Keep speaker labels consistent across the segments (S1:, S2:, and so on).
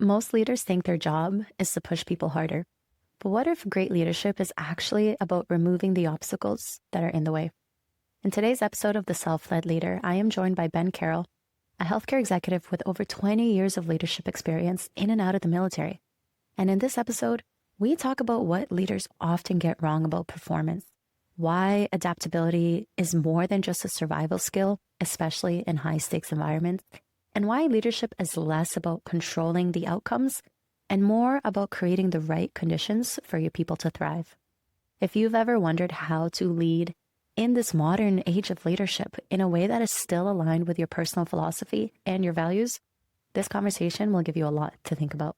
S1: Most leaders think their job is to push people harder. But what if great leadership is actually about removing the obstacles that are in the way? In today's episode of The Self-Led Leader, I am joined by Ben Carroll, a healthcare executive with over 20 years of leadership experience in and out of the military. And in this episode, we talk about what leaders often get wrong about performance, why adaptability is more than just a survival skill, especially in high-stakes environments, and why leadership is less about controlling the outcomes and more about creating the right conditions for your people to thrive. If you've ever wondered how to lead in this modern age of leadership in a way that is still aligned with your personal philosophy and your values, this conversation will give you a lot to think about.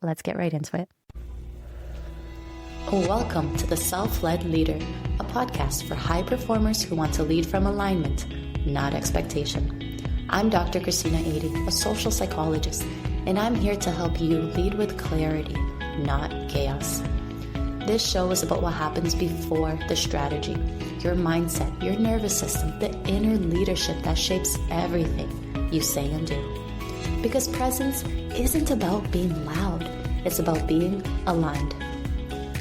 S1: Let's get right into it. Welcome to The Self-Led Leader, a podcast for high performers who want to lead from alignment, not expectation. I'm Dr. Christina Ady, a social psychologist, and I'm here to help you lead with clarity, not chaos. This show is about what happens before the strategy, your mindset, your nervous system, the inner leadership that shapes everything you say and do. Because presence isn't about being loud, it's about being aligned.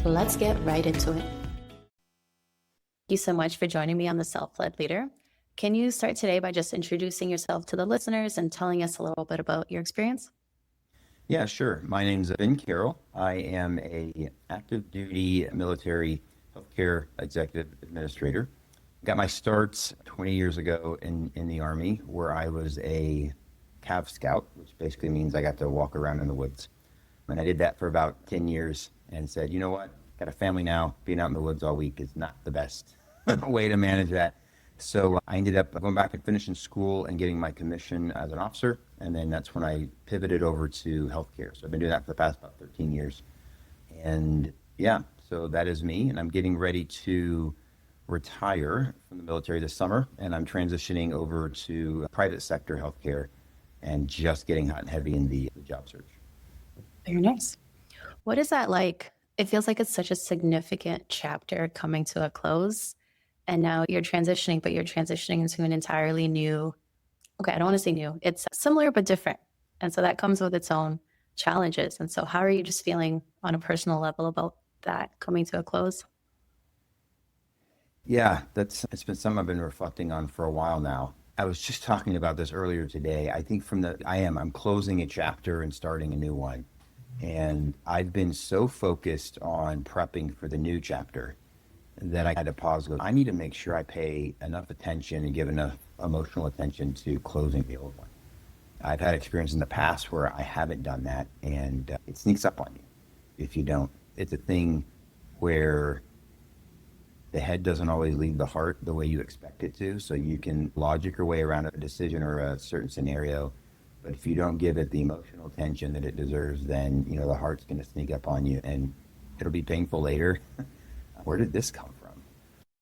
S1: Let's get right into it. Thank you so much for joining me on The Self-Led Leader. Can you start today by just introducing yourself to the listeners and telling us a little bit about your experience?
S2: Yeah, sure. My name's Ben Carroll. I am a active duty military healthcare executive administrator. Got my starts 20 years ago in the Army, where I was a Cav Scout, which basically means I got to walk around in the woods. And I did that for about 10 years and said, you know what, got a family now, being out in the woods all week is not the best way to manage that. So I ended up going back and finishing school and getting my commission as an officer. And then that's when I pivoted over to healthcare. So I've been doing that for the past about 13 years. And yeah, so that is me. And I'm getting ready to retire from the military this summer. And I'm transitioning over to private sector healthcare and just getting hot and heavy in the job search.
S1: Very nice. What is that like? It feels like it's such a significant chapter coming to a close. And now you're transitioning, but you're transitioning into an entirely new, I don't want to say new, it's similar but different. And so that comes with its own challenges. And so how are you just feeling on a personal level about that coming to a close?
S2: Yeah, it's been something I've been reflecting on for a while now. I was just talking about this earlier today. I think I'm closing a chapter and starting a new one. And I've been so focused on prepping for the new chapter that I had to pause. I need to make sure I pay enough attention and give enough emotional attention to closing the old one. I've had experience in the past where I haven't done that, and it sneaks up on you if you don't. It's a thing where the head doesn't always lead the heart the way you expect it to, so you can logic your way around a decision or a certain scenario. But if you don't give it the emotional attention that it deserves, then the heart's going to sneak up on you, and it'll be painful later. Where did this come from?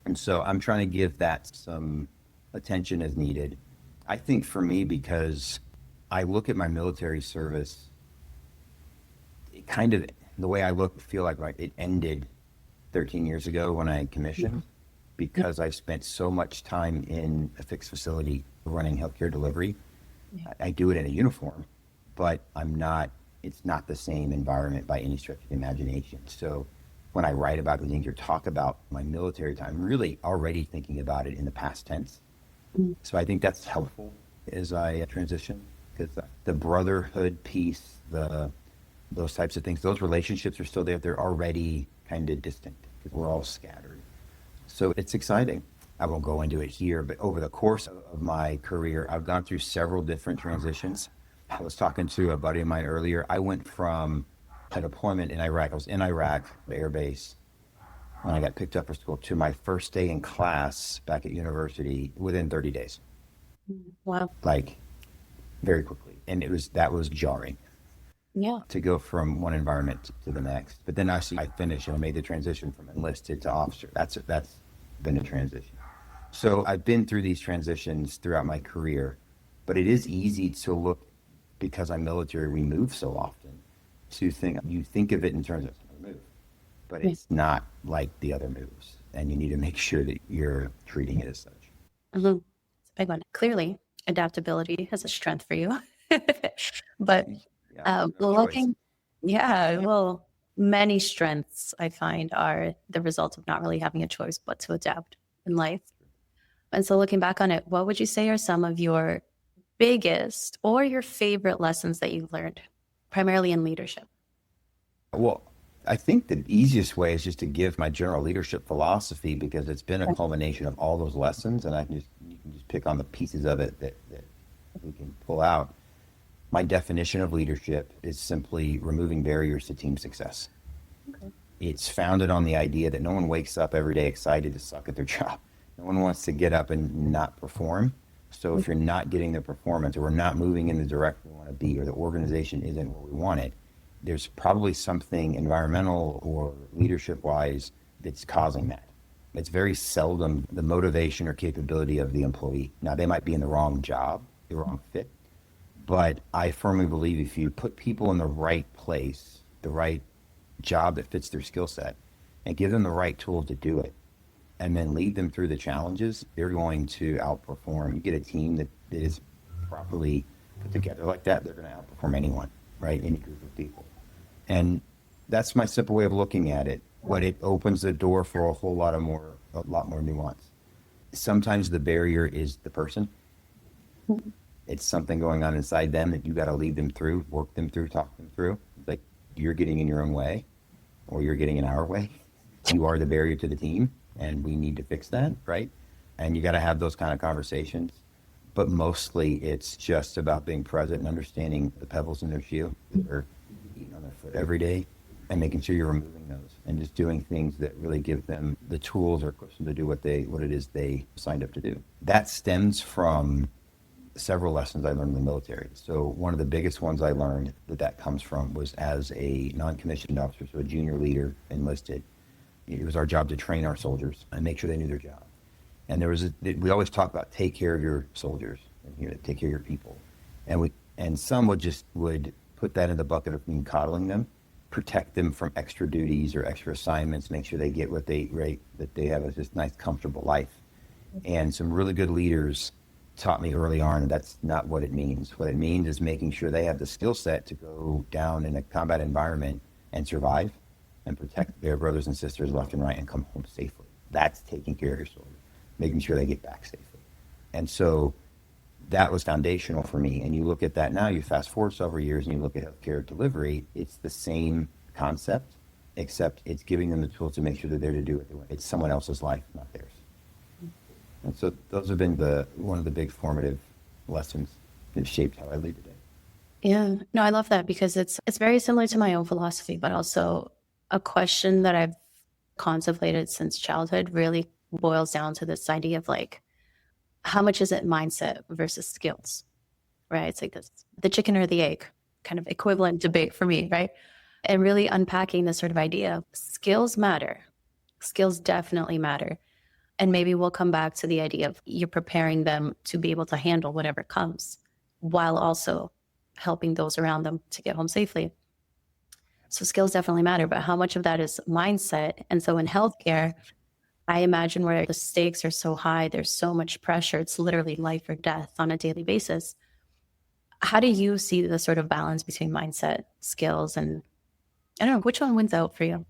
S2: And so I'm trying to give that some attention as needed. I think for me, because I look at my military service, it kind of, the way I feel like it ended 13 years ago when I commissioned, because I spent so much time in a fixed facility running healthcare delivery. I do it in a uniform, but it's not the same environment by any stretch of the imagination. So when I write about the things or talk about my military time, I'm really already thinking about it in the past tense. So I think that's helpful as I transition, because the brotherhood piece, those types of things, those relationships are still there. They're already kind of distant because we're all scattered. So it's exciting. I won't go into it here, but over the course of my career, I've gone through several different transitions. I was talking to a buddy of mine earlier. I went from a deployment in Iraq. I was in Iraq, the air base, when I got picked up for school, to my first day in class back at university within 30 days.
S1: Wow.
S2: Like, very quickly. And that was jarring.
S1: Yeah.
S2: To go from one environment to the next. But then I finished and I made the transition from enlisted to officer. That's been a transition. So I've been through these transitions throughout my career, but it is easy to look, because I'm military, we move so often, to think of it in terms of a move, but it's not like the other moves, and you need to make sure that you're treating it as such.
S1: Mm-hmm. It's a big one. Clearly, adaptability is a strength for you. But
S2: Yeah, there's no
S1: Well,
S2: choice.
S1: yeah, well, many strengths I find are the result of not really having a choice but to adapt in life. And so looking back on it, what would you say are some of your biggest or your favorite lessons that you've learned, primarily in leadership?
S2: Well, I think the easiest way is just to give my general leadership philosophy because it's been a culmination of all those lessons, and you can just pick on the pieces of it that we can pull out. My definition of leadership is simply removing barriers to team success. It's founded on the idea that no one wakes up every day excited to suck at their job. No one wants to get up and not perform. So if you're not getting the performance or we're not moving in the direction we want to be or the organization isn't where we want it, there's probably something environmental or leadership wise that's causing that. It's very seldom the motivation or capability of the employee. Now, they might be in the wrong job, the wrong fit, but I firmly believe if you put people in the right place, the right job that fits their skill set, and give them the right tools to do it, and then lead them through the challenges, they're going to outperform. You get a team that is properly put together like that, they're going to outperform anyone, right? Any group of people. And that's my simple way of looking at it. But it opens the door for a lot more nuance. Sometimes the barrier is the person. It's something going on inside them that you got to lead them through, work them through, talk them through. Like you're getting in your own way or you're getting in our way. You are the barrier to the team and we need to fix that, right? And you got to have those kind of conversations. But mostly it's just about being present and understanding the pebbles in their shoe that are eating on their foot every day and making sure you're removing those and just doing things that really give them the tools or equips them to do what it is they signed up to do. That stems from several lessons I learned in the military. So one of the biggest ones I learned that comes from was as a non-commissioned officer, so a junior leader enlisted. It was our job to train our soldiers and make sure they knew their job. And we always talk about take care of your soldiers and here to take care of your people. And some would put that in the bucket of being coddling them, protect them from extra duties or extra assignments, make sure they get that they have a just nice, comfortable life. And some really good leaders taught me early on that's not what it means. What it means is making sure they have the skill set to go down in a combat environment and survive and protect their brothers and sisters left and right and come home safely. That's taking care of your soldiers, making sure they get back safely. And so that was foundational for me. And you look at that now, you fast forward several years and you look at healthcare delivery, it's the same concept, except it's giving them the tools to make sure they're there to do it. It's someone else's life, not theirs. And so those have been one of the big formative lessons that shaped how I lead today.
S1: Yeah, no, I love that because it's very similar to my own philosophy, but also a question that I've contemplated since childhood really boils down to this idea of like, how much is it mindset versus skills, right? It's like this, the chicken or the egg kind of equivalent debate for me, right? And really unpacking this sort of idea of skills matter. Skills definitely matter. And maybe we'll come back to the idea of you're preparing them to be able to handle whatever comes while also helping those around them to get home safely. So skills definitely matter, but how much of that is mindset? And so in healthcare, I imagine where the stakes are so high, there's so much pressure. It's literally life or death on a daily basis. How do you see the sort of balance between mindset, skills, and I don't know, which one wins out for you?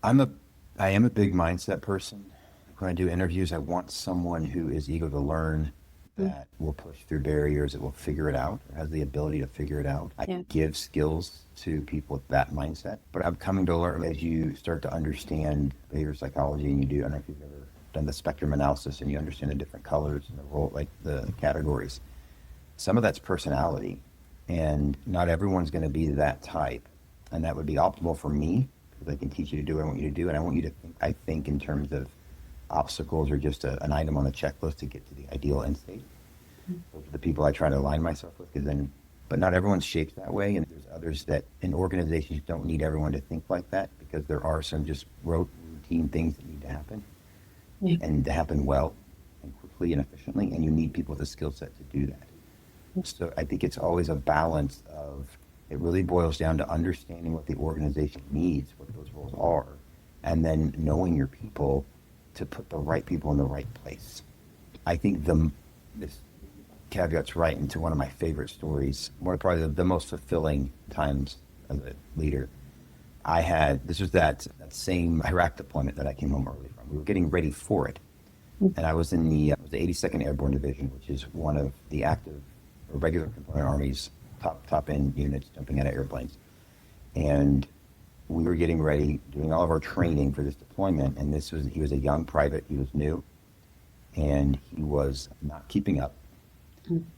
S2: I am a big mindset person. When I do interviews, I want someone who is eager to learn, that will push through barriers, that will figure it out, or has the ability to figure it out. I
S1: Yeah.
S2: give skills to people with that mindset. But I'm coming to learn as you start to understand behavior psychology and I don't know if you've ever done the spectrum analysis and you understand the different colors and the role, like the categories. Some of that's personality, and not everyone's going to be that type. And that would be optimal for me because I can teach you to do what I want you to do. And I want you to think, I think in terms of obstacles are just an item on the checklist to get to the ideal end state. Those are the people I try to align myself with, but not everyone's shaped that way. And there's others that in organizations don't need everyone to think like that because there are some just routine things that need to happen and to happen well and quickly and efficiently. And you need people with a skill set to do that. So I think it's always a balance of, it really boils down to understanding what the organization needs, what those roles are, and then knowing your people to put the right people in the right place. I think this caveats right into one of my favorite stories, one of probably the most fulfilling times as a leader. This was that same Iraq deployment that I came home early from. We were getting ready for it. And I was in the 82nd Airborne Division, which is one of the active or regular component armies, top end units jumping out of airplanes. And we were getting ready, doing all of our training for this deployment. And he was a young private. He was new, and he was not keeping up.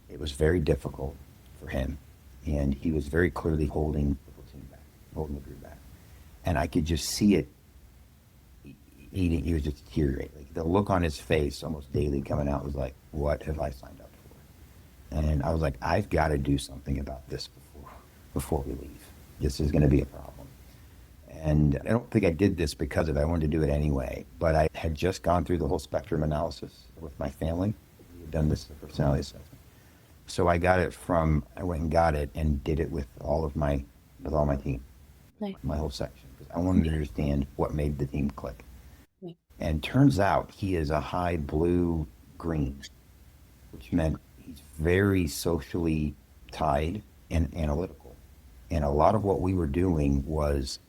S2: It was very difficult for him, and he was very clearly holding the platoon back, holding the group back. And I could just see it eating. He was just deteriorating. Like, the look on his face almost daily coming out was like, what have I signed up for? And I was like, I've got to do something about this before we leave. This is going to be a problem. And I don't think I did this because of it. I wanted to do it anyway. But I had just gone through the whole spectrum analysis with my family. We had done this personality assessment. So I went and got it and did it with all my team,
S1: Nice.
S2: my whole section, because I wanted to understand what made the team click.
S1: Nice.
S2: And turns out he is a high blue-green, which meant he's very socially tied and analytical. And a lot of what we were doing was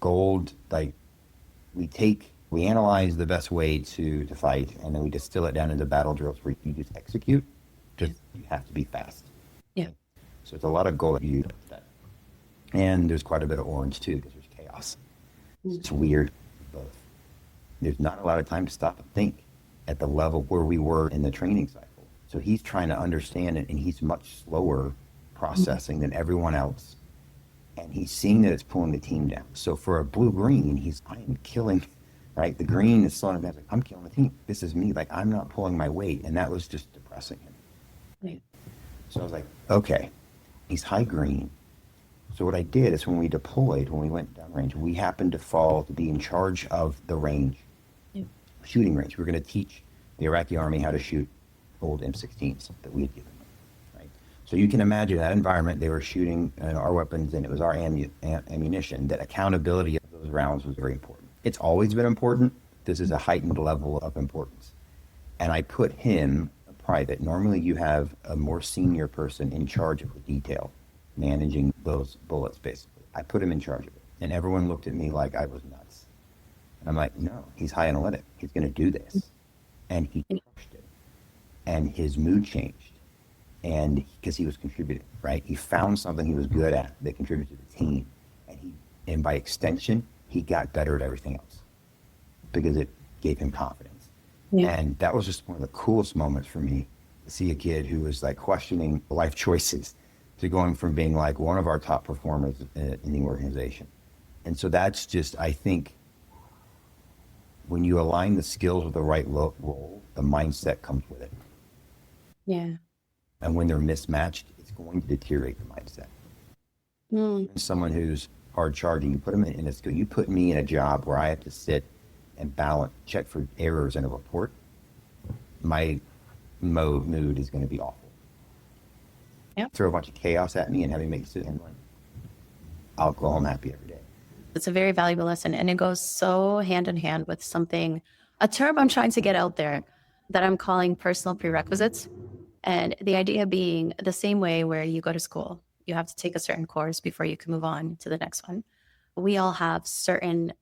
S2: gold, like we analyze the best way to fight, and then we distill it down into battle drills where you just execute. Just you have to be fast.
S1: Yeah.
S2: So it's a lot of gold that you use that. And there's quite a bit of orange too, because there's chaos. It's weird, both. There's not a lot of time to stop and think at the level where we were in the training cycle. So he's trying to understand it, and he's much slower processing than everyone else. And he's seeing that it's pulling the team down. So for a blue-green, I am killing, right? The green is slowing him down. Like, I'm killing the team. This is me. Like, I'm not pulling my weight. And that was just depressing him.
S1: Right.
S2: So I was like, okay, he's high green. So what I did is when we went downrange, we happened to fall to be in charge of the range, shooting range. We were going to teach the Iraqi army how to shoot old M16s that we had given them, right? So you can imagine that environment. They were shooting our weapons, and it was our ammunition. That accountability of those rounds was very important. It's always been important. This is a heightened level of importance. And I put him, a private. Normally you have a more senior person in charge of the detail, managing those bullets, basically. I put him in charge of it. And everyone looked at me like I was nuts. And I'm like, no, he's high analytic. He's going to do this. And he crushed it. And his mood changed. And because he was contributing, right? He found something he was good at that contributed to the team. And by extension, he got better at everything else because it gave him confidence. Yeah. And that was just one of the coolest moments for me to see a kid who was like questioning life choices to going from being like one of our top performers in the organization. And so that's just, I think, when you align the skills with the right role, the mindset comes with it.
S1: Yeah.
S2: And when they're mismatched, it's going to deteriorate the mindset. Someone who's hard charging, you put them in a skill. You put me in a job where I have to sit and balance, check for errors in a report. My mood is going to be awful.
S1: Yeah.
S2: Throw a bunch of chaos at me and have me make decisions. I'll go home happy every day.
S1: It's a very valuable lesson, and it goes so hand in hand with a term I'm trying to get out there that I'm calling personal prerequisites. And the idea being the same way where you go to school, you have to take a certain course before you can move on to the next one. We all have certain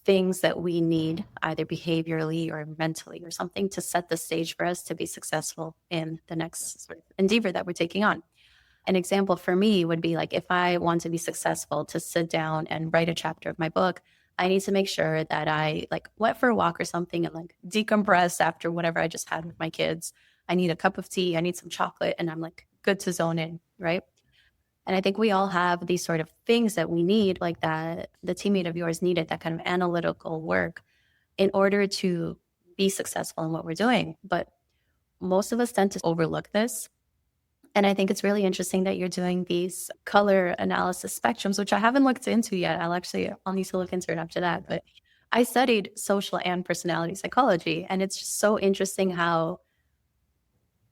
S1: things that we need, either behaviorally or mentally or something, to set the stage for us to be successful in the next sort of endeavor that we're taking on. An example for me would be like, if I want to be successful to sit down and write a chapter of my book, I need to make sure that I like went for a walk or something and like decompress after whatever I just had with my kids. I need a cup of tea, I need some chocolate, and I'm like good to zone in, right? And I think we all have these sort of things that we need, like that the teammate of yours needed, that kind of analytical work in order to be successful in what we're doing. But most of us tend to overlook this. And I think it's really interesting that you're doing these color analysis spectrums, which I haven't looked into yet. I'll need to look into it after that. But I studied social and personality psychology, and it's just so interesting how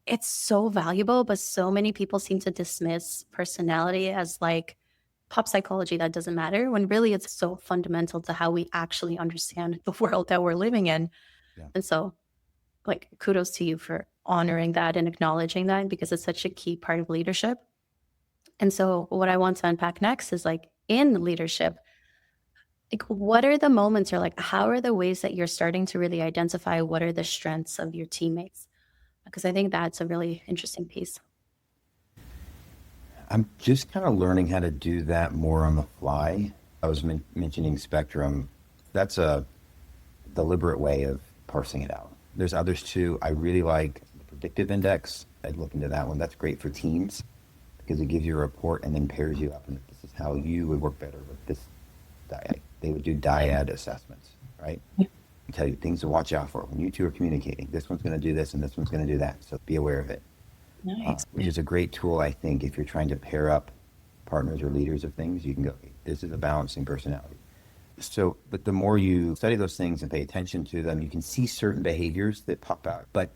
S1: it's so valuable, but so many people seem to dismiss personality as like pop psychology that doesn't matter, when really it's so fundamental to how we actually understand the world that we're living in. Yeah. And so, like, kudos to you for honoring that and acknowledging that because it's such a key part of leadership. And so what I want to unpack next is like in leadership, like what are the moments or like how are the ways that you're starting to really identify what are the strengths of your teammates? Because I think that's a really interesting piece.
S2: I'm just kind of learning how to do that more on the fly. I was mentioning spectrum. That's a deliberate way of parsing it out. There's others too. I really like the predictive index. I'd look into that one. That's great for teams because it gives you a report and then pairs you up. And this is how you would work better with this dyad. They would do dyad assessments, right? Tell you things to watch out for when you two are communicating. This one's going to do this and this one's going to do that. So be aware of it.
S1: Nice.
S2: Which is a great tool, I think, if you're trying to pair up partners or leaders of things. You can go, this is a balancing personality. So, but the more you study those things and pay attention to them, you can see certain behaviors that pop out. But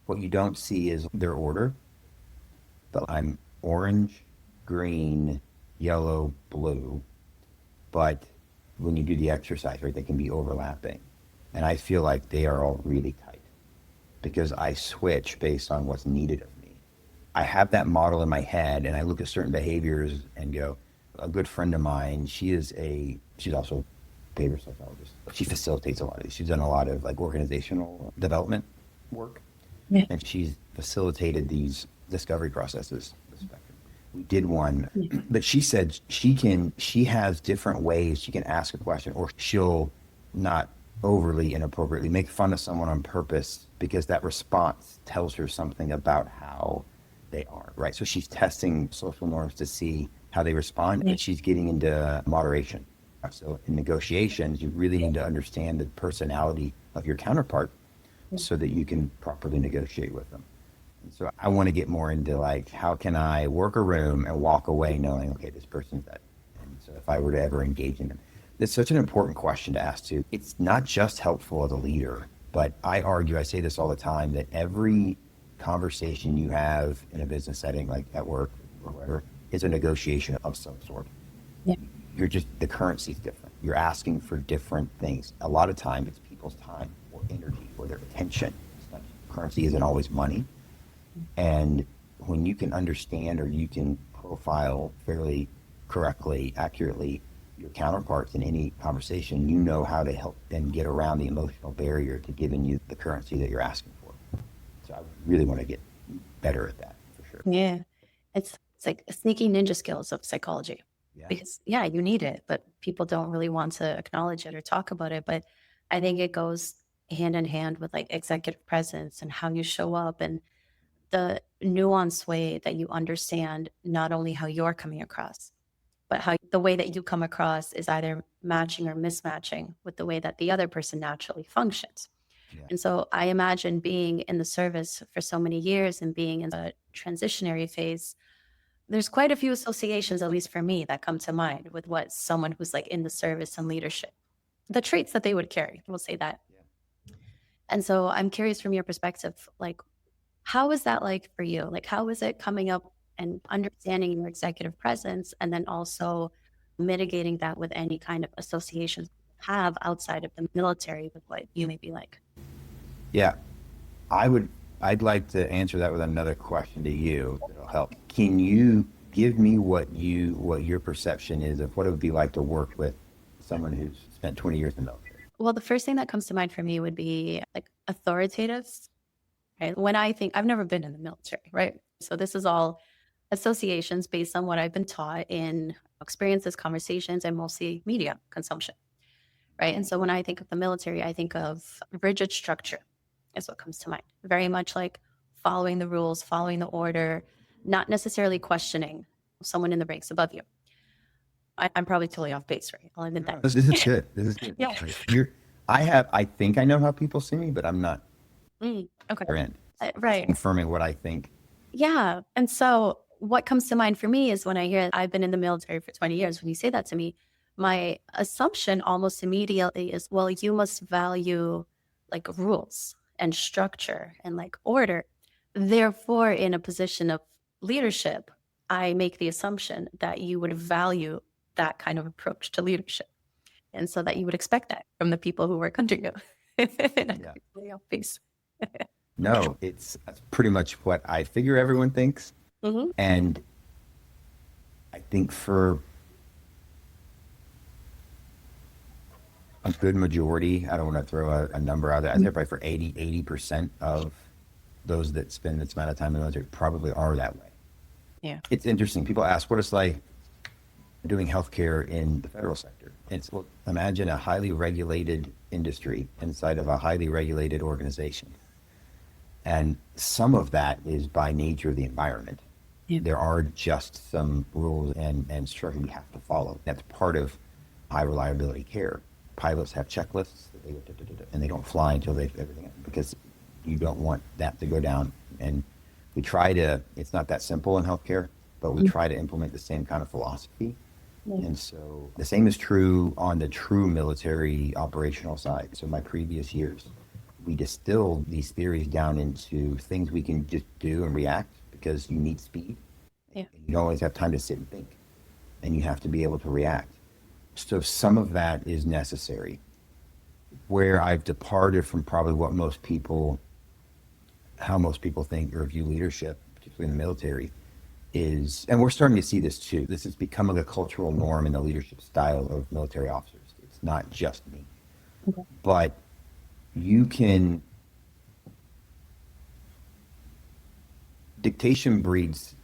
S2: what you don't see is their order. But I'm orange, green, yellow, blue. But when you do the exercise, right, they can be overlapping. And I feel like they are all really tight because I switch based on what's needed of me. I have that model in my head and I look at certain behaviors and go, a good friend of mine, she's also a behavioral psychologist. She facilitates a lot of these. She's done a lot of like organizational development work.
S1: Yeah.
S2: And she's facilitated these discovery processes. We did one, but she said she has different ways she can ask a question, or she'll not overly inappropriately make fun of someone on purpose because that response tells her something about how they are, right? So she's testing social norms to see how they respond, and she's getting into moderation. So in negotiations, you really need to understand the personality of your counterpart so that you can properly negotiate with them. And so I want to get more into like, how can I work a room and walk away knowing, okay, this person's that. And so if I were to ever engage in them, it's such an important question to ask too. It's not just helpful as a leader, but I argue, I say this all the time, that every conversation you have in a business setting, like at work or wherever, is a negotiation of some sort.
S1: Yeah.
S2: The currency is different. You're asking for different things. A lot of time it's people's time or energy or their attention. Currency isn't always money. And when you can understand or you can profile fairly correctly, accurately, your counterparts in any conversation, you know how to help them get around the emotional barrier to giving you the currency that you're asking for. So I really want to get better at that for sure.
S1: Yeah. It's like sneaky ninja skills of psychology.
S2: Yeah.
S1: Because yeah, you need it, but people don't really want to acknowledge it or talk about it. But I think it goes hand in hand with like executive presence and how you show up and the nuanced way that you understand not only how you're coming across, but how the way that you come across is either matching or mismatching with the way that the other person naturally functions.
S2: Yeah.
S1: And so I imagine being in the service for so many years and being in a transitionary phase, there's quite a few associations, at least for me, that come to mind with what someone who's like in the service and leadership, the traits that they would carry, we'll say that.
S2: Yeah.
S1: And so I'm curious from your perspective, like, how is that like for you? Like, how is it coming up and understanding your executive presence and then also mitigating that with any kind of associations you have outside of the military with what you may be like?
S2: Yeah. I'd like to answer that with another question to you that'll help. Can you give me what your perception is of what it would be like to work with someone who's spent 20 years in the military?
S1: Well, the first thing that comes to mind for me would be like authoritative, right? When I think I've never been in the military, right? So this is all associations based on what I've been taught in experiences, conversations, and mostly media consumption, right? And so when I think of the military, I think of rigid structure is what comes to mind. Very much like following the rules, following the order, not necessarily questioning someone in the ranks above you. I'm probably totally off base, right? I'll admit that.
S2: This is good. This is good.
S1: Yeah.
S2: I think I know how people see me, but I'm not
S1: Okay. Right.
S2: confirming what I think.
S1: Yeah. And so what comes to mind for me is when I hear I've been in the military for 20 years, when you say that to me, my assumption almost immediately is, well, you must value like rules and structure and like order. Therefore, in a position of leadership, I make the assumption that you would value that kind of approach to leadership. And so that you would expect that from the people who work under you.
S2: Yeah.
S1: Peace.
S2: No, that's pretty much what I figure everyone thinks.
S1: Hmm.
S2: And I think for a good majority, I don't want to throw a number out there. I think probably for 80% of those that spend this amount of time in the military probably are that way.
S1: Yeah.
S2: It's interesting. People ask what it's like doing healthcare in the federal sector. It's, well, imagine a highly regulated industry inside of a highly regulated organization. And some of that is by nature of the environment.
S1: Yeah.
S2: There are just some rules and structure we have to follow. That's part of high reliability care. Pilots have checklists that and they don't fly until they've everything, because you don't want that to go down. And we try to, it's not that simple in healthcare, but we try to implement the same kind of philosophy.
S1: Yeah.
S2: And so the same is true on the true military operational side. So my previous years, we distilled these theories down into things we can just do and react, because you need speed.
S1: Yeah.
S2: You don't always have time to sit and think, and you have to be able to react. So some of that is necessary. Where I've departed from probably what most people, how most people think or view leadership, particularly in the military, is, and we're starting to see this too. This is becoming a cultural norm in the leadership style of military officers. It's not just me,
S1: Okay.
S2: but you can, dictation breeds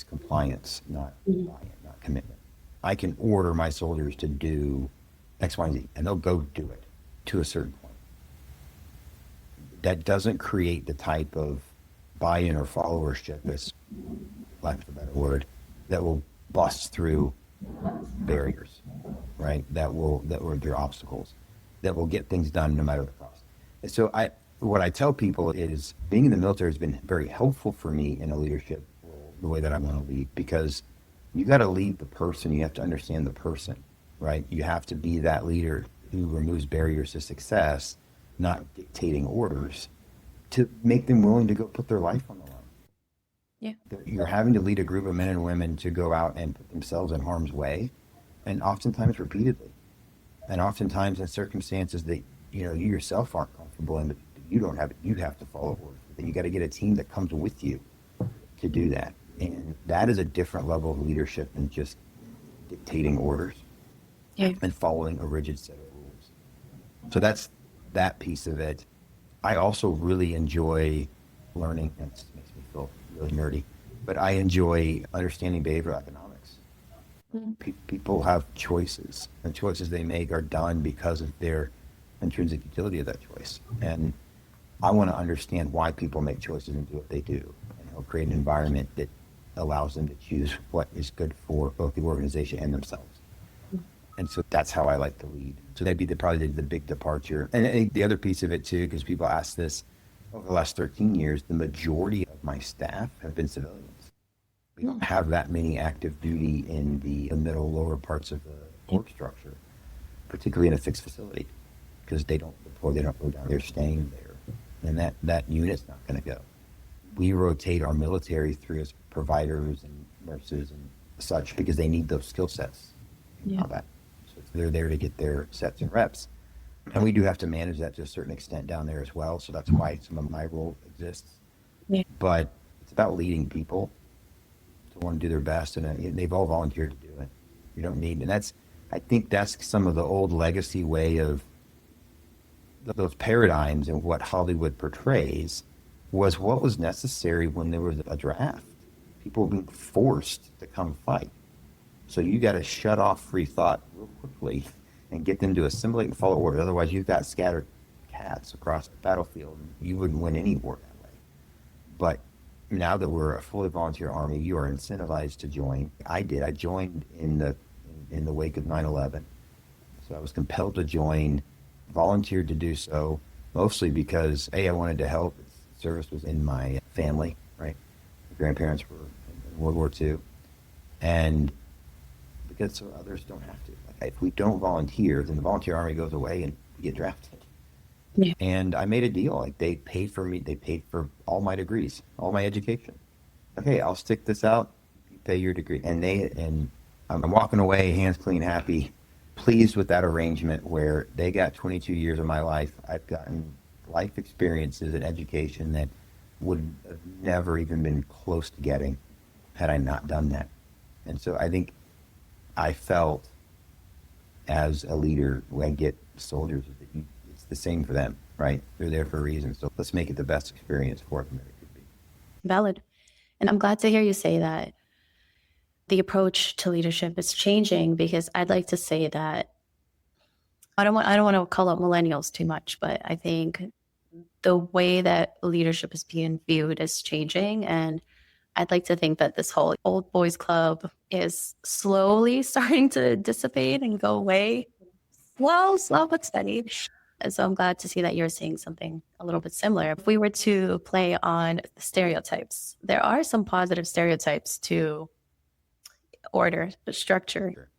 S2: compliance, not buy-in, not commitment. I can order my soldiers to do X, Y, and Z, and they'll go do it to a certain point. That doesn't create the type of buy-in or followership, as lack of a better word, that will bust through barriers, right? That will there are obstacles that will get things done no matter the cost. And so what I tell people is being in the military has been very helpful for me in a leadership role, the way that I want to lead, because you got to lead the person. You have to understand the person, right? You have to be that leader who removes barriers to success, not dictating orders, to make them willing to go put their life on the line.
S1: Yeah.
S2: You're having to lead a group of men and women to go out and put themselves in harm's way, and oftentimes repeatedly, and oftentimes in circumstances that you yourself aren't comfortable in, but you have to follow orders. Then you got to get a team that comes with you to do that, and that is a different level of leadership than just dictating orders
S1: Yeah.
S2: and following a rigid set of rules. So that's that piece of it. I also really enjoy learning. That makes me feel really nerdy, but I enjoy understanding behavioral economics. People have choices, and choices they make are done because of their intrinsic utility of that choice. And I want to understand why people make choices and do what they do, and help create an environment that allows them to choose what is good for both the organization and themselves. And so that's how I like to lead. So that'd be probably the big departure. And I think the other piece of it too, because people ask this, over the last 13 years, the majority of my staff have been civilians. We don't have that many active duty in the middle, lower parts of the org structure, particularly in a fixed facility, because they don't deploy, they don't go down, they're staying there. And that unit's not going to go. We rotate our military through as providers and nurses and such, because they need those skill sets in combat. So they're there to get their sets and reps. And we do have to manage that to a certain extent down there as well. So that's why some of my role exists.
S1: Yeah.
S2: But it's about leading people to want to do their best, and they've all volunteered to do it. You don't need, and I think that's some of the old legacy way of those paradigms and what Hollywood portrays was what was necessary when there was a draft. People were being forced to come fight. So you got to shut off free thought real quickly and get them to assimilate and follow orders. Otherwise, you've got scattered cats across the battlefield. You wouldn't win any war that way. But now that we're a fully volunteer army, you are incentivized to join. I did. I joined in the wake of 9/11. So I was compelled to join, volunteered to do so, mostly because, A, I wanted to help. Service was in my family, right? My grandparents were in World War II. And because so others don't have to. Like, if we don't volunteer, then the volunteer army goes away and we get drafted.
S1: Yeah.
S2: And I made a deal. Like, they paid for me. They paid for all my degrees, all my education. Okay, I'll stick this out. You pay your degree. And I'm walking away, hands clean, happy, pleased with that arrangement where they got 22 years of my life. I've gotten life experiences and education that would have never even been close to getting had I not done that. And so I think I felt as a leader when I get soldiers, it's the same for them, right? They're there for a reason. So let's make it the best experience for them that it could be.
S1: Valid. And I'm glad to hear you say that the approach to leadership is changing, because I'd like to say that I don't want to call out millennials too much, but I think the way that leadership is being viewed is changing. And I'd like to think that this whole old boys club is slowly starting to dissipate and go away. Slow but steady. And so I'm glad to see that you're seeing something a little bit similar. If we were to play on stereotypes, there are some positive stereotypes to order, the structure.
S2: Sure.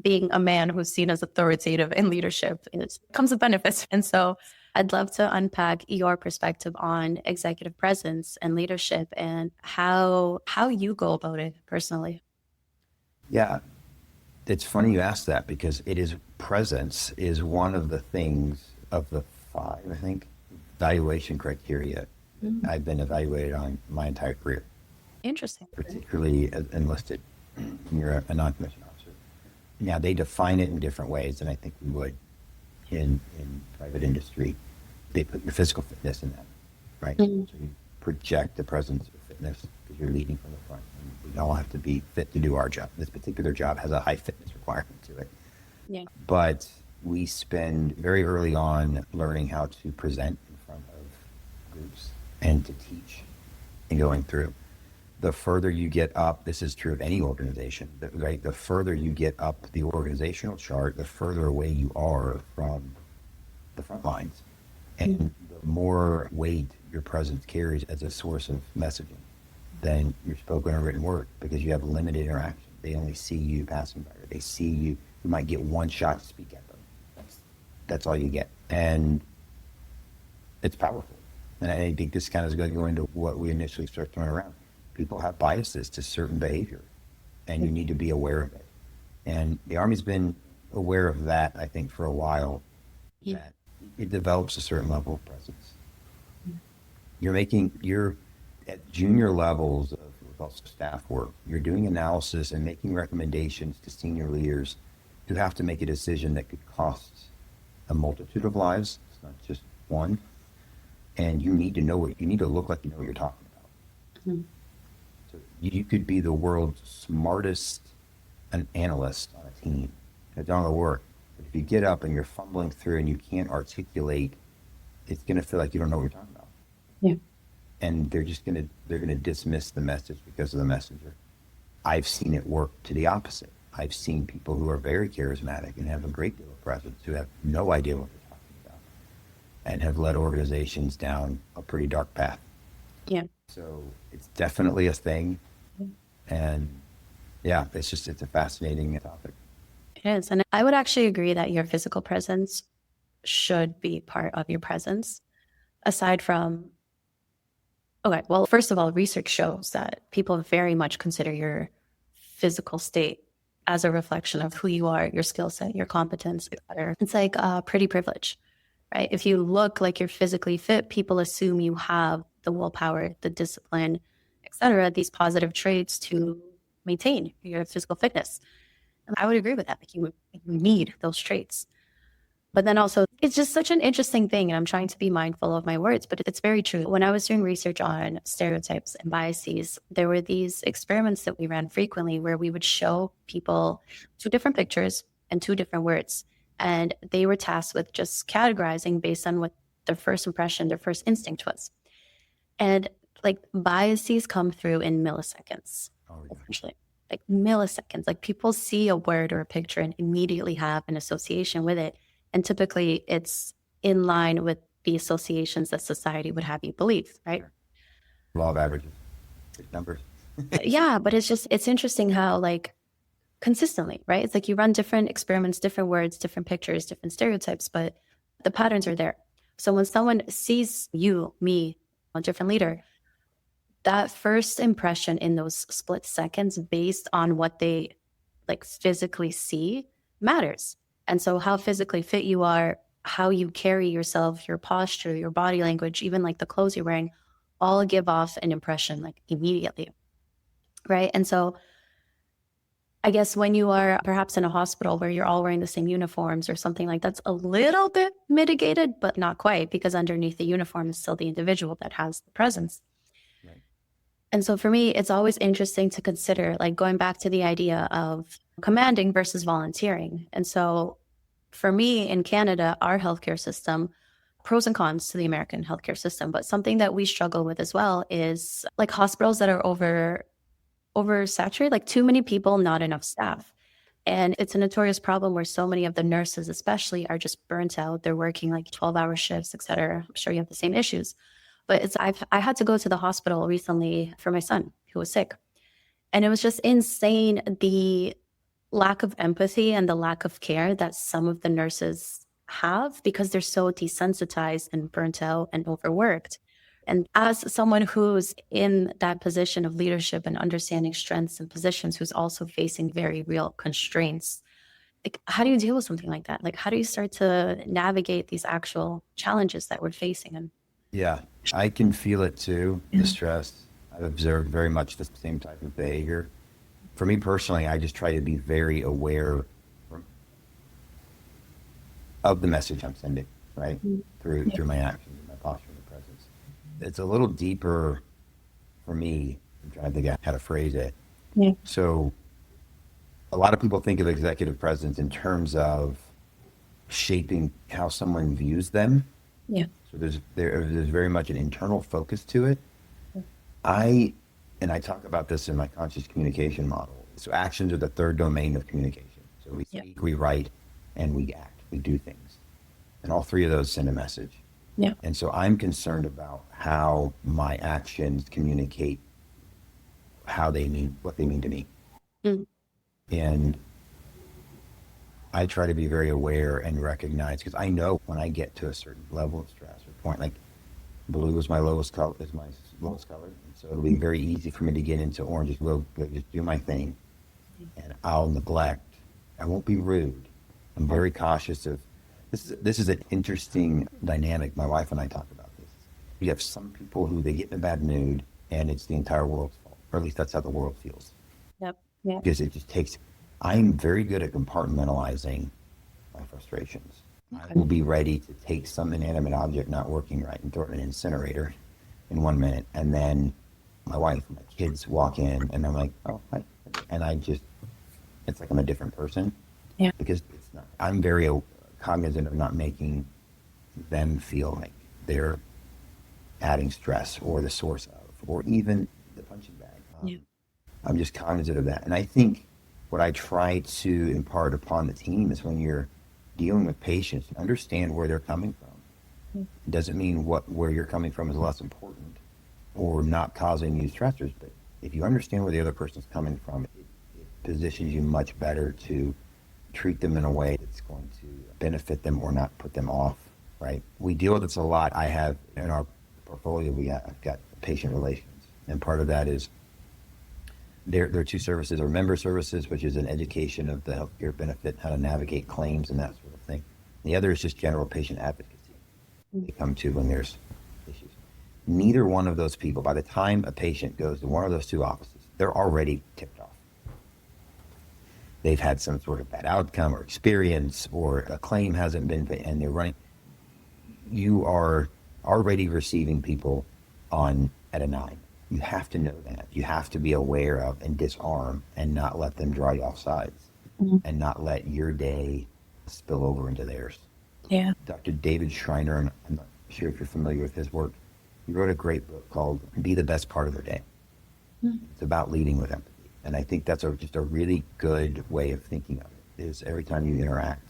S1: Being a man who's seen as authoritative in leadership comes with benefits. And so I'd love to unpack your perspective on executive presence and leadership and how you go about it personally.
S2: Yeah, it's funny you asked that because presence is one of the things of the 5, I think, evaluation criteria I've been evaluated on my entire career,
S1: Interesting.
S2: particularly as enlisted. You're a non-commissioned officer. Now, they define it in different ways than I think we would in private industry. They put your physical fitness in that, right? So you project the presence of fitness because you're leading from the front. And we all have to be fit to do our job. This particular job has a high fitness requirement to it.
S1: Yeah.
S2: But we spend very early on learning how to present in front of groups and to teach and going through. The further you get up, this is true of any organization, right? The further you get up the organizational chart, the further away you are from the front lines. And the more weight your presence carries as a source of messaging than your spoken or written word, because you have limited interaction. They only see you passing by. They see you. You might get one shot to speak at them. That's all you get. And it's powerful. And I think this kind of is going to go into what we initially start throwing around. People have biases to certain behavior, and you need to be aware of it. And the Army's been aware of that, I think, for a while, that it develops a certain level of presence. You're at junior levels of also staff work. You're doing analysis and making recommendations to senior leaders who have to make a decision that could cost a multitude of lives. It's not just one. And you need to look like you know what you're talking about. So you could be the world's smartest analyst on a team. It's not going to work. But if you get up and you're fumbling through and you can't articulate, it's going to feel like you don't know what you're talking about.
S1: Yeah.
S2: And they're going to dismiss the message because of the messenger. I've seen it work to the opposite. I've seen people who are very charismatic and have a great deal of presence who have no idea what they're talking about and have led organizations down a pretty dark path.
S1: Yeah.
S2: So it's definitely a thing. And yeah, it's a fascinating topic.
S1: It is. And I would actually agree that your physical presence should be part of your presence, aside from, okay, well, first of all, research shows that people very much consider your physical state as a reflection of who you are, your skill set, your competence, etc. It's like pretty privilege, right? If you look like you're physically fit, people assume you have the willpower, the discipline, etc., these positive traits to maintain your physical fitness. And I would agree with that. Like you need those traits. But then also, it's just such an interesting thing. And I'm trying to be mindful of my words, but it's very true. When I was doing research on stereotypes and biases, there were these experiments that we ran frequently where we would show people 2 different pictures and 2 different words. And they were tasked with just categorizing based on what their first impression, their first instinct was. And like biases come through in milliseconds, essentially. Like milliseconds. Like people see a word or a picture and immediately have an association with it. And typically it's in line with the associations that society would have you believe, right?
S2: Law of averages, big numbers.
S1: Yeah, but it's interesting how like consistently, right? It's like you run different experiments, different words, different pictures, different stereotypes, but the patterns are there. So when someone sees you, me, a different leader, that first impression in those split seconds based on what they like physically see matters. And so how physically fit you are how you carry yourself, your posture, your body language, even like the clothes you're wearing, all give off an impression like immediately. Right. And so I guess when you are perhaps in a hospital where you're all wearing the same uniforms or something like that's a little bit mitigated, but not quite, because underneath the uniform is still the individual that has the presence.
S2: Right.
S1: And so for me, it's always interesting to consider, like going back to the idea of commanding versus volunteering. And so for me in Canada, our healthcare system, pros and cons to the American healthcare system, but something that we struggle with as well is like hospitals that are oversaturated, like too many people, not enough staff. And it's a notorious problem where so many of the nurses, especially, are just burnt out. They're working like 12-hour shifts, et cetera. I'm sure you have the same issues. But I had to go to the hospital recently for my son who was sick. And it was just insane the lack of empathy and the lack of care that some of the nurses have because they're so desensitized and burnt out and overworked. And as someone who's in that position of leadership and understanding strengths and positions, who's also facing very real constraints, like how do you deal with something like that? Like how do you start to navigate these actual challenges that we're facing? And
S2: Yeah, I can feel it too, the stress. I've observed very much the same type of behavior. For me personally, I just try to be very aware of the message I'm sending, right? Through my actions, my posture, and presence. It's a little deeper for me. I'm trying to think of how to phrase it.
S1: yeah,
S2: So a lot of people think of executive presence in terms of shaping how someone views them.
S1: yeah,
S2: So there's very much an internal focus to it. I and I talk about this in my conscious communication model. So actions are the third domain of communication. So we
S1: yeah,
S2: speak, we write, and we act. We do things, and all three of those send a message.
S1: yeah,
S2: And so I'm concerned about how my actions communicate how they mean what they mean to me,
S1: mm,
S2: and I try to be very aware and recognize because I know when I get to a certain level of stress or point, like blue is my lowest color, and so it'll be very easy for me to get into orange. Just do my thing, and I'll neglect. I won't be rude. I'm very cautious of this. This is an interesting dynamic. My wife and I talk about this. You have some people who they get in a bad mood, and it's the entire world's fault, or at least that's how the world feels,
S1: yep, yeah,
S2: because it just takes. I'm very good at compartmentalizing my frustrations. I
S1: okay,
S2: will be ready to take some inanimate object not working right and throw it in an incinerator in 1 minute. And then my wife and my kids walk in and I'm like, oh, hi. And it's like I'm a different person
S1: yeah,
S2: because it's not, I'm very cognizant of not making them feel like they're adding stress or the source of, or even the punching bag.
S1: yeah,
S2: I'm just cognizant of that. And I think what I try to impart upon the team is when you're dealing with patients, understand where they're coming from. It doesn't mean where you're coming from is less important or not causing you stressors, but if you understand where the other person's coming from, it positions you much better to treat them in a way that's going to benefit them or not put them off, right? We deal with this a lot. I have in our portfolio, I've got patient relations, and part of that is there are two services, or member services, which is an education of the healthcare benefit, how to navigate claims and that sort of thing. The other is just general patient advocacy they come to when there's issues. Neither one of those people, by the time a patient goes to one of those two offices, they're already tipped off. They've had some sort of bad outcome or experience, or a claim hasn't been paid, and they're running. You are already receiving people on at a 9. You have to know that. You have to be aware of and disarm and not let them draw you off sides and not let your day spill over into theirs.
S1: yeah,
S2: Dr. David Schreiner, and I'm not sure if you're familiar with his work, he wrote a great book called Be the Best Part of Their Day. It's about leading with empathy. And I think that's just a really good way of thinking of it, is every time you interact,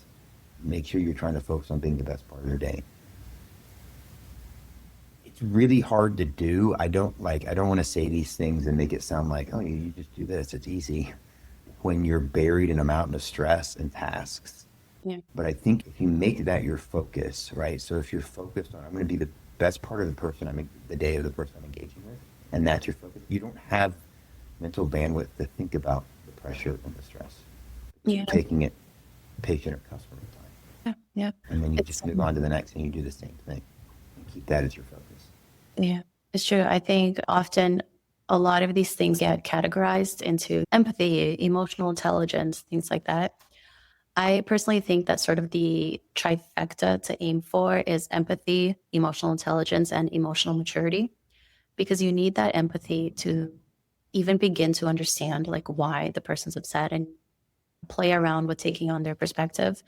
S2: make sure you're trying to focus on being the best part of their day. It's really hard to do. I don't want to say these things and make it sound like, oh, you just do this. It's easy when you're buried in a mountain of stress and tasks.
S1: yeah,
S2: But I think if you make that your focus, right? So if you're focused on, I'm going to be the best part of the person the day of the person I'm engaging with, and that's your focus, you don't have mental bandwidth to think about the pressure and the stress.
S1: yeah,
S2: You're taking it patient or customer time.
S1: yeah, Yeah.
S2: And then you
S1: It's
S2: just move on to the next and you do the same thing. And keep that as your focus.
S1: Yeah, it's true. I think often a lot of these things get categorized into empathy, emotional intelligence, things like that. I personally think that sort of the trifecta to aim for is empathy, emotional intelligence, and emotional maturity, because you need that empathy to even begin to understand like why the person's upset and play around with taking on their perspective.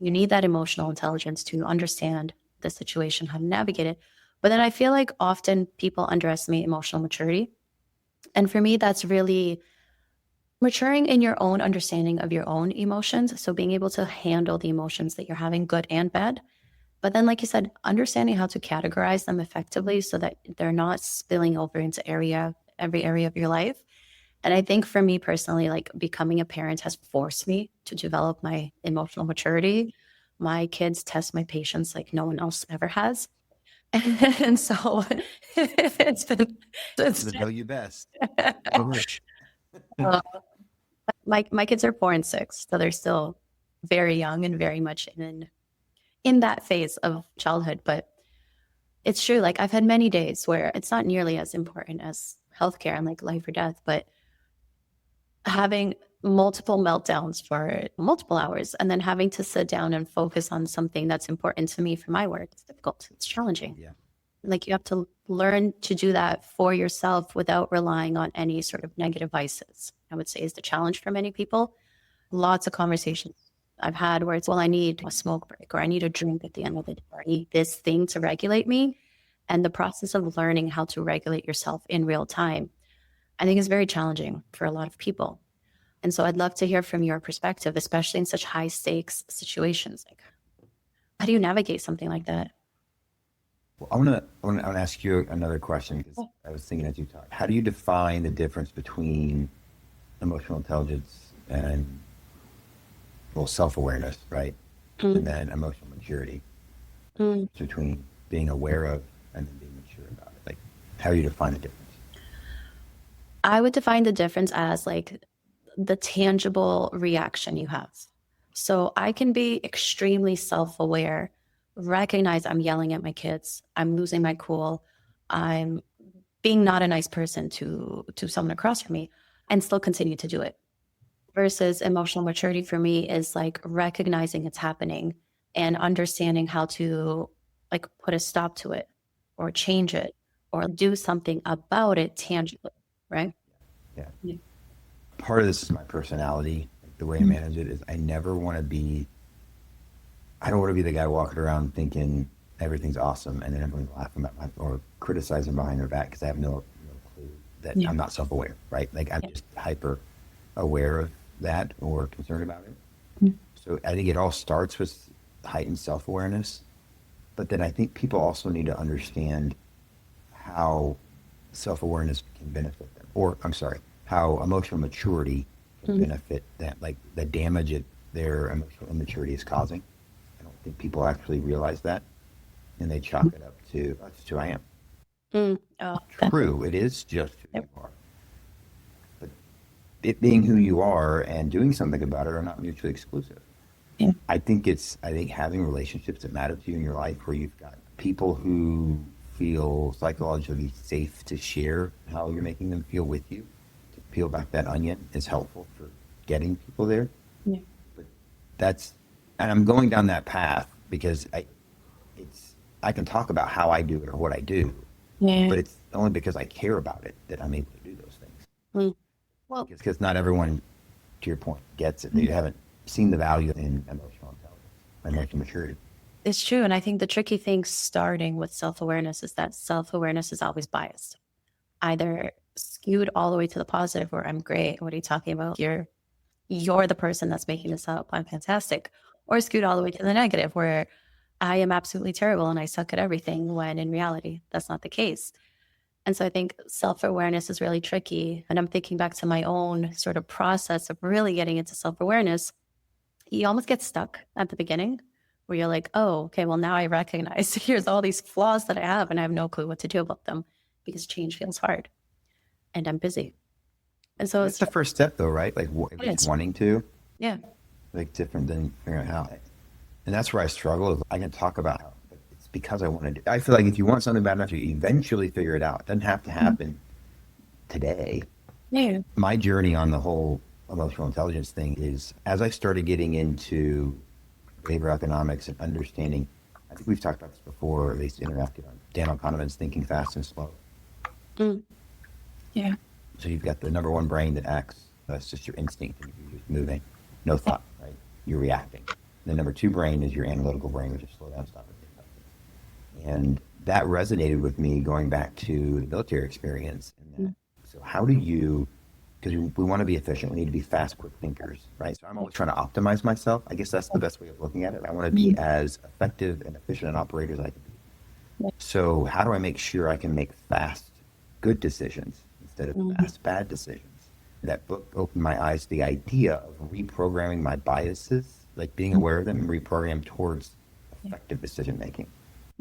S1: You need that emotional intelligence to understand the situation, how to navigate it. But then I feel like often people underestimate emotional maturity. And for me, that's really maturing in your own understanding of your own emotions. So being able to handle the emotions that you're having, good and bad. But then, like you said, understanding how to categorize them effectively so that they're not spilling over into every area of your life. And I think for me personally, like becoming a parent has forced me to develop my emotional maturity. My kids test my patience like no one else ever has. And so it's been, it's,
S2: To know you best. It'll work.
S1: uh, my kids are 4 and 6, so they're still very young and very much in that phase of childhood. But it's true. Like I've had many days where it's not nearly as important as healthcare and like life or death, but having multiple meltdowns for multiple hours and then having to sit down and focus on something that's important to me for my work. It's difficult. It's challenging.
S2: Yeah.
S1: Like you have to learn to do that for yourself without relying on any sort of negative vices, I would say is the challenge for many people. Lots of conversations I've had where it's, well, I need a smoke break or I need a drink at the end of the day or I need this thing to regulate me. And the process of learning how to regulate yourself in real time, I think is very challenging for a lot of people. And so I'd love to hear from your perspective, especially in such high stakes situations. Like, how do you navigate something like that?
S2: Well, I want to ask you another question because I was thinking as you talk. How do you define the difference between emotional intelligence and well self-awareness, right? And
S1: Mm,
S2: then emotional maturity
S1: mm.
S2: between being aware of and then being mature about it. Like, how do you define the difference?
S1: I would define the difference as like the tangible reaction you have. So I can be extremely self aware, recognize I'm yelling at my kids, I'm losing my cool, I'm being not a nice person to someone across from me, and still continue to do it. Versus emotional maturity for me is like recognizing it's happening and understanding how to like put a stop to it or change it or do something about it tangibly, right?
S2: Yeah.
S1: Yeah.
S2: Part of this is my personality. Like, the way I manage it is I don't want to be the guy walking around thinking everything's awesome and then everyone's laughing at my or criticizing behind their back because I have no clue that
S1: Yeah.
S2: I'm not self-aware, right? Like I'm
S1: Yeah.
S2: just hyper aware of that or concerned about it.
S1: Mm.
S2: So I think it all starts with heightened self-awareness, but then I think people also need to understand how self-awareness can benefit them, or I'm sorry, how emotional maturity can
S1: Mm.
S2: benefit them, like the damage their emotional immaturity is causing. I don't think people actually realize that, and they chalk it up to that's who I am.
S1: Mm. Oh, that,
S2: True, it is just who
S1: yep.
S2: you are, but it being who you are and doing something about it are not mutually exclusive.
S1: Yeah.
S2: I think having relationships that matter to you in your life where you've got people who feel psychologically safe to share how you're making them feel with you, to peel back that onion is helpful for getting people there.
S1: Yeah.
S2: But that's, and I'm going down that path because I can talk about how I do it or what I do,
S1: Yeah.
S2: but it's only because I care about it that I'm able to do those things.
S1: Mm. Well,
S2: Because not everyone, to your point, gets it. They haven't seen the value in emotional intelligence, emotional maturity.
S1: it's true. And I think the tricky thing starting with self awareness is that self awareness is always biased, either skewed all the way to the positive, where I'm great. What are you talking about? You're the person that's making this up. I'm fantastic. Or skewed all the way to the negative, where I am absolutely terrible and I suck at everything, when in reality, that's not the case. And so I think self awareness is really tricky. And I'm thinking back to my own sort of process of really getting into self awareness. You almost get stuck at the beginning where you're like, oh, okay, well, now I recognize here's all these flaws that I have and I have no clue what to do about them because change feels hard and I'm busy. And so
S2: That's
S1: it's,
S2: the first step, though, right? Like at
S1: it
S2: least
S1: is.
S2: wanting to,
S1: Yeah.
S2: like different than figuring out how. And that's where I struggle. I can talk about how it's because I want to. I feel like if you want something bad enough, you eventually figure it out. It doesn't have to happen today.
S1: Yeah.
S2: My journey on the whole emotional intelligence thing is as I started getting into behavioral economics and understanding. I think we've talked about this before, or at least interacted on Daniel Kahneman's Thinking Fast and Slow.
S1: Mm. Yeah.
S2: So you've got the number one brain that acts. That's just your instinct. You're just moving, no thought, right? You're reacting. The number two brain is your analytical brain, which is slow down, stop, and think about it. And that resonated with me going back to the military experience. And that, so how do you, because we want to be efficient, we need to be fast, quick thinkers, right? So I'm always trying to optimize myself. I guess that's the best way of looking at it. I want to be as effective and efficient an operator as I can be. So how do I make sure I can make fast, good decisions instead of fast, bad decisions? That book opened my eyes to the idea of reprogramming my biases, like being aware of them and reprogram towards effective decision making.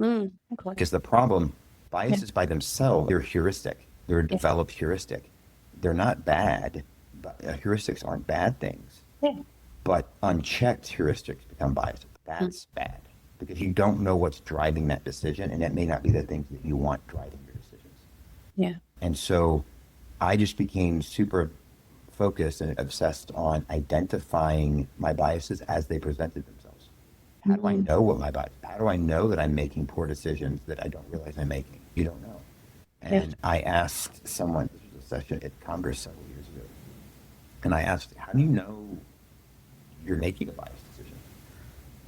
S1: Okay.
S2: Because the problem, biases by themselves, they're heuristic. They're a developed heuristic. They're not bad. But heuristics aren't bad things.
S1: Yeah.
S2: But unchecked heuristics become biases. That's bad. Because you don't know what's driving that decision, and that may not be the things that you want driving your decisions.
S1: Yeah.
S2: And so I just became super focused and obsessed on identifying my biases as they presented themselves. How do I know what my bias? How do I know that I'm making poor decisions that I don't realize I'm making? You don't know. And I asked someone, this was a session at Congress several years ago, and I asked, how do you know you're making a biased decision?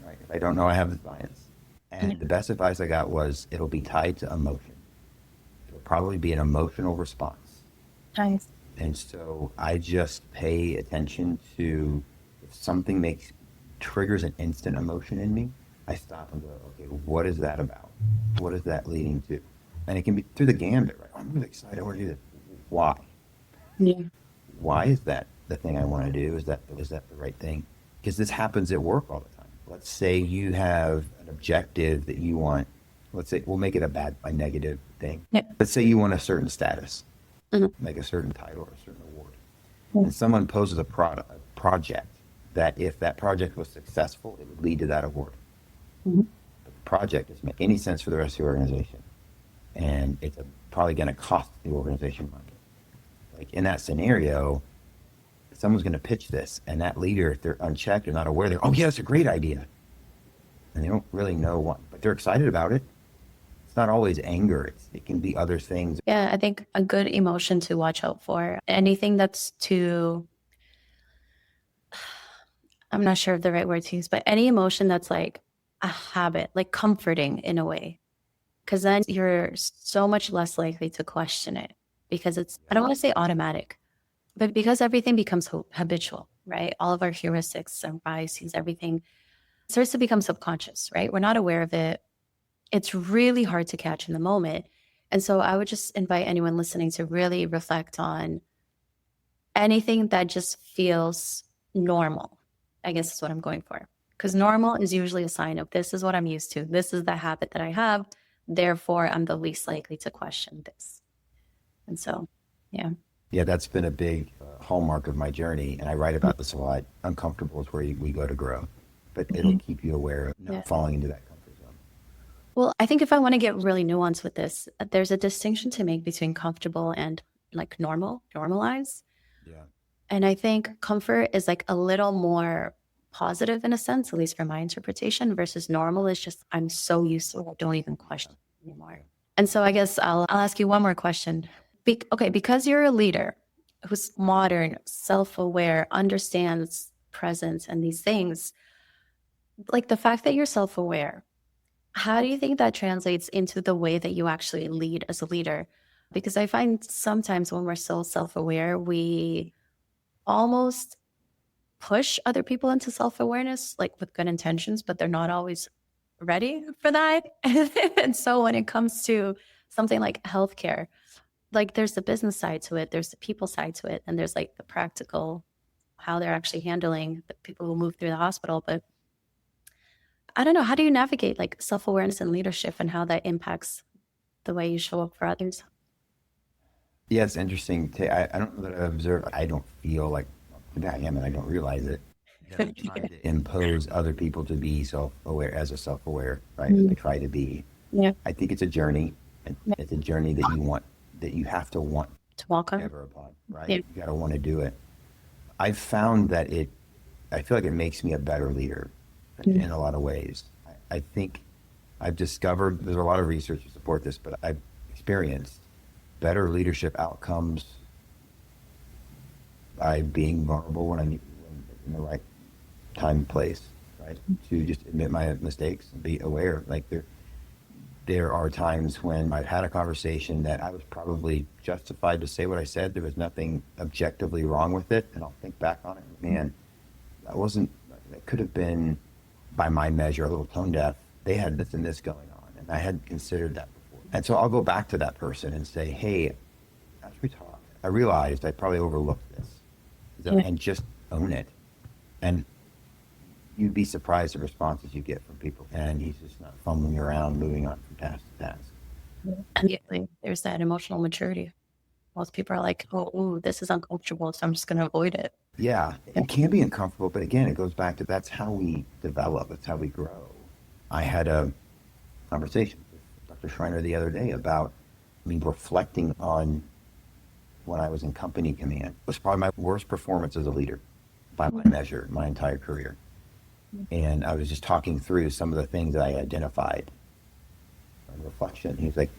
S2: Right? If I don't know I have this bias. And the best advice I got was it'll be tied to emotion. It'll probably be an emotional response.
S1: Nice.
S2: And so I just pay attention to if something triggers an instant emotion in me, I stop and go, okay, what is that about? What is that leading to? And it can be through the gambit, right? I'm really excited. I want to do this. Why?
S1: Yeah.
S2: Why is that the thing I want to do? Is that the right thing? Because this happens at work all the time. Let's say you have an objective that you want. Let's say we'll make it a negative thing.
S1: Yeah.
S2: Let's say you want a certain status, like a certain title or a certain award. And someone poses a project that if that project was successful, it would lead to that award. But the project doesn't make any sense for the rest of the organization. And it's probably going to cost the organization money. Like in that scenario, someone's going to pitch this, and that leader, if they're unchecked or not aware, they're, oh yeah, that's a great idea. And they don't really know what, but they're excited about it. It's not always anger. It can be other things.
S1: Yeah, I think a good emotion to watch out for. Anything that's too, I'm not sure of the right word to use, but any emotion that's like a habit, like comforting in a way, because then you're so much less likely to question it because it's, I don't want to say automatic, but because everything becomes habitual, right? All of our heuristics and biases, everything starts to become subconscious, right? We're not aware of it. It's really hard to catch in the moment. And so I would just invite anyone listening to really reflect on anything that just feels normal, I guess is what I'm going for. Because normal is usually a sign of this is what I'm used to. This is the habit that I have. Therefore, I'm the least likely to question this. And so, yeah.
S2: Yeah, that's been a big hallmark of my journey. And I write about this a lot. Uncomfortable is where we go to grow, but it'll keep you aware of not falling into that comfort zone.
S1: Well, I think if I want to get really nuanced with this, there's a distinction to make between comfortable and like normalize.
S2: Yeah.
S1: And I think comfort is like a little more positive in a sense, at least from my interpretation, versus normal is just, I'm so used to it, I don't even question it anymore. And so I guess I'll ask you one more question. Okay, because you're a leader who's modern, self-aware, understands presence and these things, like the fact that you're self-aware, how do you think that translates into the way that you actually lead as a leader? Because I find sometimes when we're so self-aware, we almost push other people into self-awareness, like with good intentions, but they're not always ready for that. And so when it comes to something like healthcare, like there's the business side to it, there's the people side to it, and there's like the practical, how they're actually handling the people who move through the hospital. But I don't know, how do you navigate like self-awareness and leadership and how that impacts the way you show up for others?
S2: Yeah, it's interesting. I don't know that I've observed. I don't feel like maybe I am, and I don't realize it. that I try to impose other people to be self-aware as a self-aware, right?
S1: Mm.
S2: I try to be.
S1: Yeah.
S2: I think it's a journey. And
S1: Yeah.
S2: it's a journey that you have to want
S1: To walk on.
S2: ever upon, right?
S1: Yeah.
S2: You got to want to do it. I've found that I feel like it makes me a better leader in a lot of ways. I think I've discovered, there's a lot of research to support this, but I've experienced better leadership outcomes by being vulnerable when I'm in the right time and place, right? To just admit my mistakes and be aware. Like there are times when I've had a conversation that I was probably justified to say what I said. There was nothing objectively wrong with it. And I'll think back on it. Man, that could have been, by my measure, a little tone deaf. They had this and this going on. And I hadn't considered that before. And so I'll go back to that person and say, hey, as we talk, I realized I probably overlooked this. And just own it. And you'd be surprised the responses you get from people. And he's just not fumbling around, moving on from task to task.
S1: Immediately, there's that emotional maturity. Most people are like, oh, ooh, this is uncomfortable, so I'm just going to avoid it.
S2: Yeah, it can be uncomfortable, but again, it goes back to that's how we develop, that's how we grow. I had a conversation with Dr. Schreiner the other day about me reflecting on when I was in company command. It was probably my worst performance as a leader by my measure, my entire career. And I was just talking through some of the things that I identified on reflection. He was like,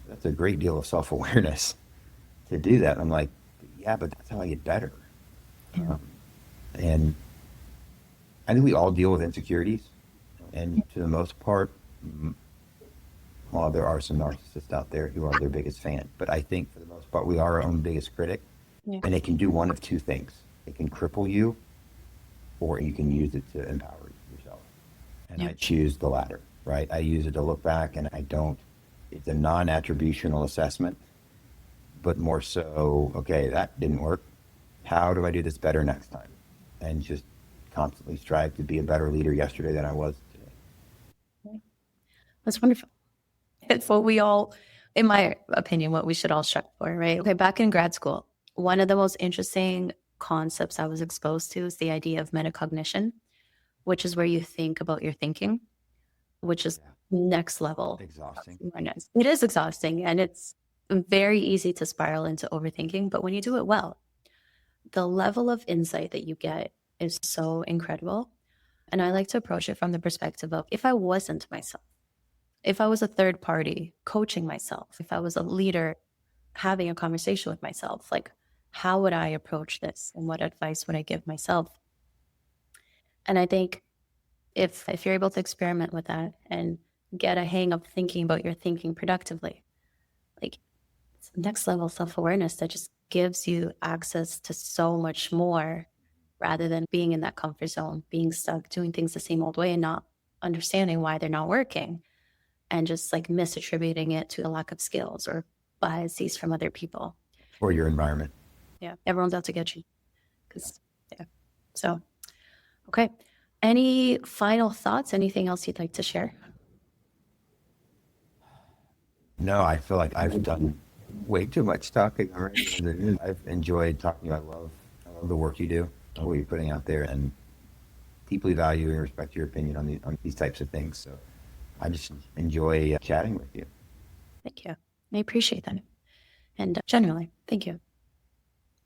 S2: that's a great deal of self-awareness to do that. And I'm like, yeah, but that's how I get better. And I think we all deal with insecurities. And to the most part, while there are some narcissists out there who are their biggest fan, but I think for the most part, we are our own biggest critic.
S1: Yeah.
S2: And it can do one of two things. It can cripple you, or you can use it to empower yourself. And I choose the latter, right? I use it to look back and it's a non-attributional assessment, but more so, okay, that didn't work. How do I do this better next time? And just constantly strive to be a better leader yesterday than I was today.
S1: That's wonderful. It's what we all, in my opinion, what we should all strive for, right? Okay, back in grad school, one of the most interesting concepts I was exposed to is the idea of metacognition, which is where you think about your thinking, which is next level.
S2: Exhausting.
S1: It is exhausting, and it's very easy to spiral into overthinking. But when you do it well, the level of insight that you get is so incredible. And I like to approach it from the perspective of if I wasn't myself, if I was a third party coaching myself, if I was a leader having a conversation with myself, like how would I approach this and what advice would I give myself? And I think if you're able to experiment with that and get a hang of thinking about your thinking productively, like it's next level self-awareness that just gives you access to so much more rather than being in that comfort zone, being stuck doing things the same old way and not understanding why they're not working and just like misattributing it to a lack of skills or biases from other people.
S2: Or your environment.
S1: Yeah, everyone's out to get you. So, okay. Any final thoughts? Anything else you'd like to share?
S2: No, I feel like I've done way too much talking already. I've enjoyed talking. I love the work you do, what you're putting out there, and deeply value and respect your opinion on these types of things. So I just enjoy chatting with you.
S1: Thank you. I appreciate that. And genuinely, thank you.